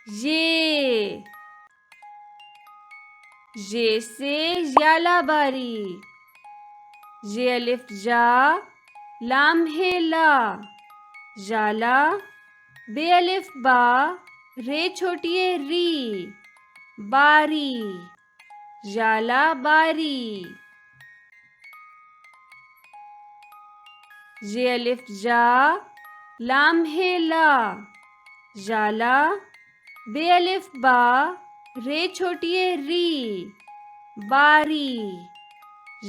ये से यालाबारी। ये अलिफ जा लाम है ला जाला। बे अलिफ बा रे छोटी है री बारी जाला बारी। ये अलिफ जा लाम है ला जाला। बे अलिफ बा रे छोटी है री बारी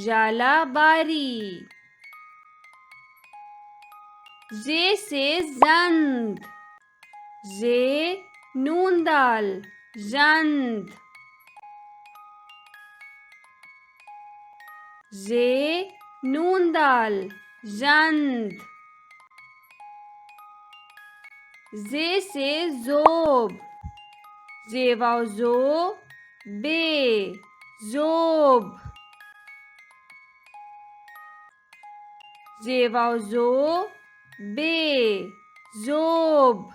जाला बारी। जे से जंद। जे नून दाल जंद। जे नून दाल जंद। जे से जोब। जे वाव जो बे जोब। जे वाव जो बे जोब।